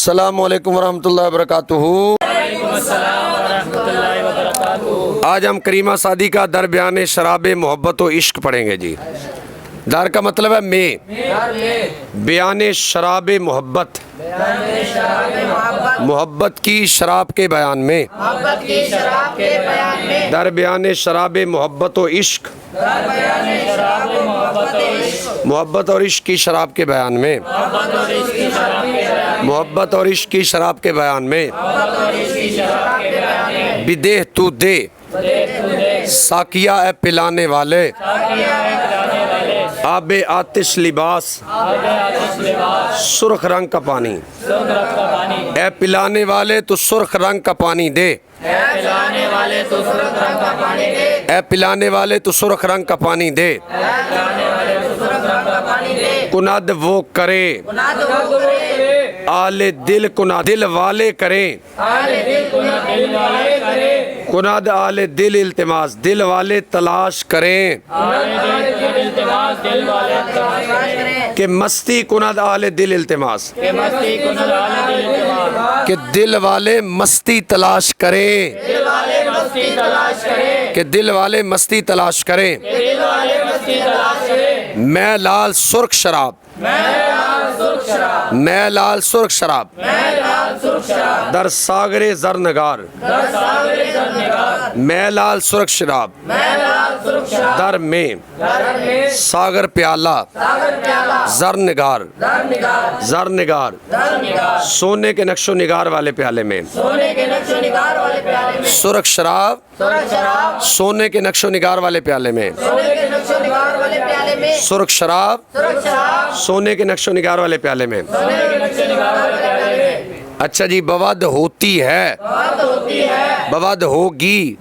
السلام علیکم ورحمۃ اللہ وبرکاتہ۔ آج ہم کریمہ سعدی کا در بیان شراب محبت و عشق پڑھیں گے جی۔ در کا مطلب ہے میں، بیان شراب محبت، محبت کی شراب کے بیان میں، در بیان شراب محبت و عشق، محبت اور عشق کی شراب کے بیان میں، محبت اور عشق کی شراب کے بیان میں، بدے تو دے ساقیہ اے پلانے والے، آب آتش لباس سرخ رنگ کا پانی، اے پلانے والے تو سرخ رنگ کا پانی دے، اے پلانے والے تو سرخ رنگ کا پانی دے، کناد وہ کرے آل دل کناد دل والے کریں، کناد آل دل التماس دل والے تلاش کریں، کہ مستی کناد آل دل التماس، کہ دل والے مستی تلاش کریں، کہ دل والے مستی تلاش کریں، میں لال سرخ شراب، میں لال سرخ شراب در ساغر زرنگار، میں لال سرخ شراب در میں ساغر پیالہ زرنگار، زرنگار سونے کے نقش و نگار والے پیالے میں، سرخ شراب سونے کے نقش و نگار والے پیالے میں، سرخ شراب سونے کے نقش و نگار والے پیالے میں۔ اچھا جی، بواد ہوتی ہے، بواد ہوگی،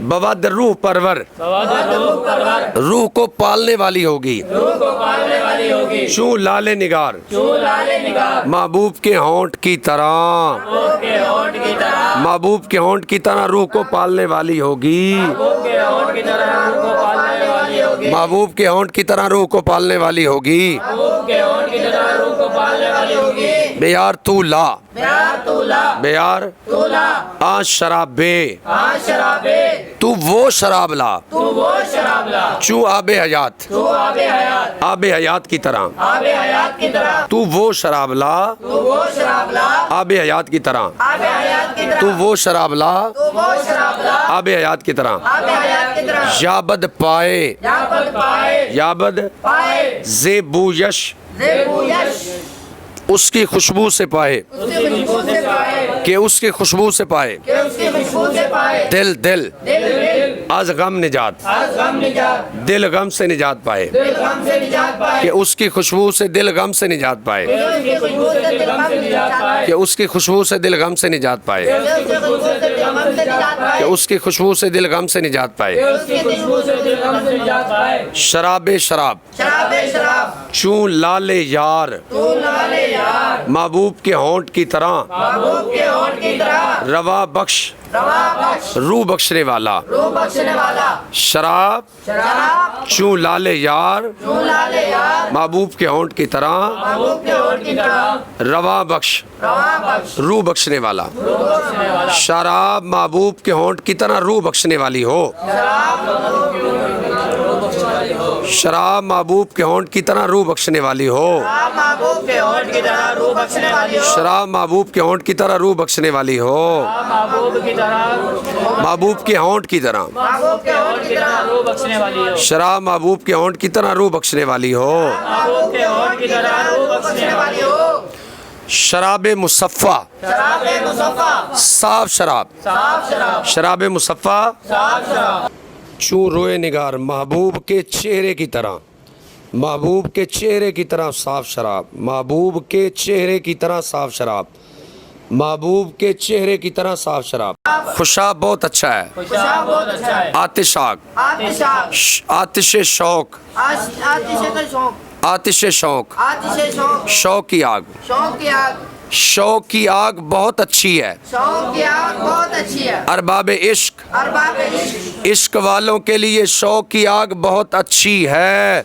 بواد روح پرور، روح کو پالنے والی ہوگی، چوں لال نگار محبوب کے ہونٹ کی طرح، محبوب کے ہونٹ کی طرح روح کو پالنے والی ہوگی، محبوب کے ہونٹ کی طرح روح کو پالنے والی ہوگی، بیار تو لا، بیار آ شراب بے، تو وہ شراب لا، چوں آب حیات، آب حیات کی طرح، تو وہ شراب لا، آب حیات کی طرح، تو وہ شراب لا، آب حیات کی طرح، یابد پائے، یابد زیبو یش، اس کی خوشبو سے پائے، کہ اس کی خوشبو سے پائے، دل دل از غم نجات، دل غم سے نجات پائے، کہ اس کی خوشبو سے دل غم سے نجات پائے، کہ اس کی خوشبو سے دل غم سے نجات پائے، کہ اس کی خوشبو سے دل غم سے نجات پائے، شراب شراب چوں لال یار محبوب کے ہونٹ کی طرح، روا بخش روح بخشنے والا، شراب چوں لال یار محبوب کے ہونٹ کی طرح، روا بخش روح بخشنے والا، شراب محبوب کے ہونٹ کی طرح روح بخشنے والی ہو، شراب محبوب کے ہونٹ کی طرح روح بخشنے والی ہو، شراب محبوب کے ہونٹ کی طرح روح بخشنے والی ہو، محبوب کے ہونٹ کی طرح، شراب محبوب کے ہونٹ کی طرح روح بخشنے والی ہو، شراب مصفہ صاف شراب، شراب مصفہ چوں روئے نگار محبوب کے چہرے کی طرح، محبوب کے چہرے کی طرح صاف شراب، محبوب کے چہرے کی طرح صاف شراب، محبوب کے چہرے کی طرح صاف شراب، خوشاب بہت اچھا ہے، آتش آگ، آتش شوق، آتش شوق، شوق کی آگ، شوق کی آگ بہت اچھی ہے، ارباب عشق، عشق والوں کے لیے شوق کی آگ بہت اچھی ہے،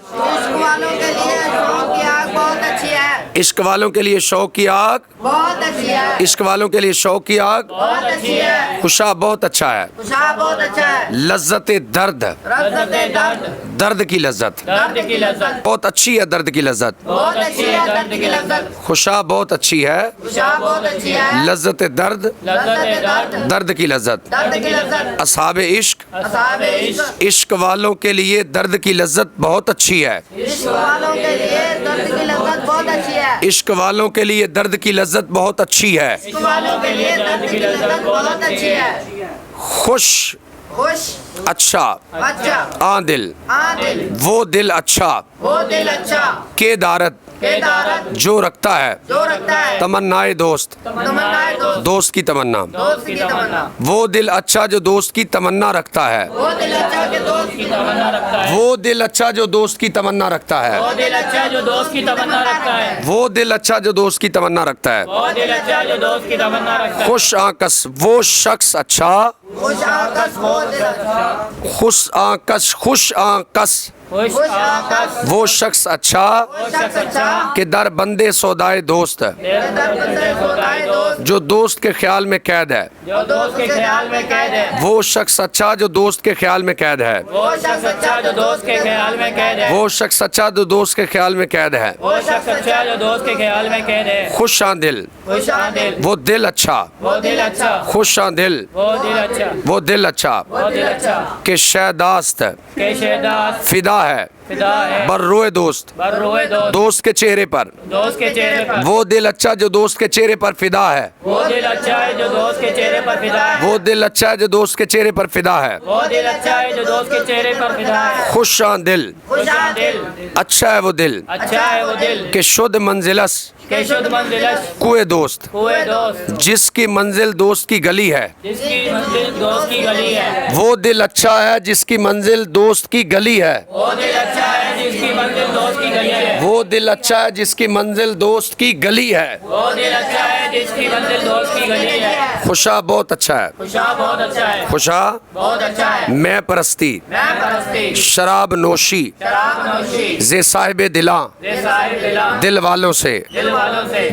عشق والوں کے لیے شوق کی آگ بہت اچھی ہے، عشق والوں کے لیے شوق کی آگ بہت اچھی ہے، خوشا بہت اچھا ہے خوشا بہت اچھا ہے، لذت درد لذت درد، درد کی لذت درد کی لذت، بہت اچھی ہے درد کی لذت بہت اچھی ہے درد کی لذت، خوشا بہت اچھی ہے خوشا بہت اچھی ہے، لذت درد لذت درد، درد کی لذت درد کی لذت، اصحاب عشق اصحاب عشق، عشق والوں کے لیے درد کی لذت بہت اچھی ہے عشق والوں کے لیے درد کی لذت بہت اچھی ہے، عشق والوں کے لیے درد کی لذت بہت اچھی ہے عشق والوں کے لیے درد کی لذت بہت اچھی ہے، خوش خوش، اچھا اچھا، عادل عادل، وہ دل اچھا وہ دل اچھا، کے دارت بیدارت، جو رکھتا ہے جو رکھتا ہے تمنائے دوست تمنائے دوست، دوست کی تمنا دوست کی تمنا، وہ دل اچھا جو دوست کی تمنا رکھتا ہے وہ دل اچھا کہ دوست کی تمنا رکھتا ہے، وہ دل اچھا جو دوست کی تمنا رکھتا ہے وہ دل اچھا جو دوست کی تمنا رکھتا ہے، وہ دل اچھا جو دوست کی تمنا رکھتا ہے وہ دل اچھا جو دوست کی تمنا رکھتا ہے، خوش آنکس وہ شخص اچھا خوش آکس وہ دل اچھا، خوش آنکس خوش آنکس خوش آکس وہ شخص اچھا وہ شخص اچھا کہ در بندے سودائے دوست کہ در بندے خدائے دوست، جو دوست کے خیال میں قید ہے جو دوست کے خیال میں قید ہے، وہ شخص اچھا جو دوست کے خیال میں قید ہے وہ شخص اچھا جو دوست کے خیال میں قید ہے، وہ شخص اچھا جو دوست کے خیال میں قید ہے وہ شخص اچھا جو دوست کے خیال میں قید ہے، خوش دل خوش دل، وہ دل اچھا وہ دل اچھا، خوش دل وہ دل اچھا، وہ دل اچھا وہ دل اچھا کہ شہداست کہ شہداست فدا ہے فدا ہے بر روئے دوست بر روئے دوست، دوست کے چہرے پر دوست کے چہرے پر، وہ دل اچھا جو دوست کے چہرے پر فدا ہے وہ دل اچھا ہے جو دوست کے چہرے پر فدا ہے، وہ دل اچھا ہے جو دوست کے چہرے پر فدا ہے وہ دل اچھا ہے جو دوست کے چہرے پر فدا ہے، خوش دل خوش دل، اچھا ہے وہ دل اچھا ہے وہ دل کہ شد منزلس کہ شد منزلش کوئے دوست ہوئے دوست، جس کی منزل دوست کی گلی ہے جس کی منزل دوست کی گلی ہے، وہ دل اچھا ہے جس کی منزل دوست کی گلی ہے وہ دل اچھا ہے جس کی منزل دوست کی گلی ہے، وہ دل اچھا ہے جس کی منزل دوست کی گلی ہے وہ دل اچھا ہے جس کی منزل دوست کی گلی ہے، خوشا بہت اچھا ہے خوشا بہت اچھا ہے، خوشا بہت اچھا ہے، میں پرستی میں پرستی، شراب نوشی شراب نوشی، زے صاحب دلاں دے صاحب دلا، دل والوں سے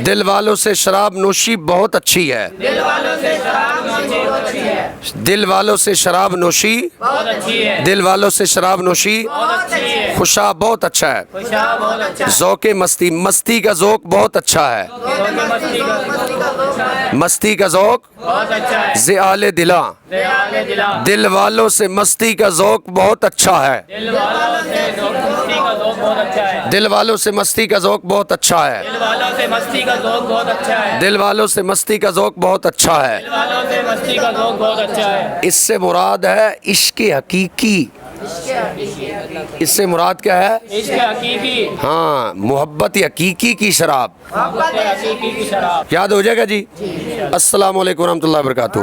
دل والوں سے شراب نوشی بہت اچھی ہے دل والوں سے شراب نوشی بہت اچھی ہے، دل والوں سے شراب نوشی بہت اچھی ہے، دل والوں سے شراب نوشی بہت اچھی ہے، خوشا بہت اچھا ہے خوشا بہت اچھا ہے، ذوق مستی مستی کا ذوق بہت اچھا ہے مستی کا مستی کا ذوق بہت اچھا ہے، زیال دلاں دیال دلا، دل والوں سے مستی کا ذوق بہت اچھا ہے دل والوں سے مستی کا ذوق بہت اچھا ہے، دل والوں سے مستی کا ذوق بہت اچھا ہے دل والوں سے مستی کا ذوق بہت اچھا ہے، دل والوں سے مستی کا ذوق بہت اچھا ہے دل والوں سے مستی کا ذوق بہت اچھا ہے، اس سے مراد ہے عشق حقیقی اس سے مراد کیا ہے عشق حقیقی، ہاں محبت حقیقی کی شراب محبت حقیقی کی شراب، یاد ہو جائے گا جی السلام علیکم ورحمۃ اللہ وبرکاتہ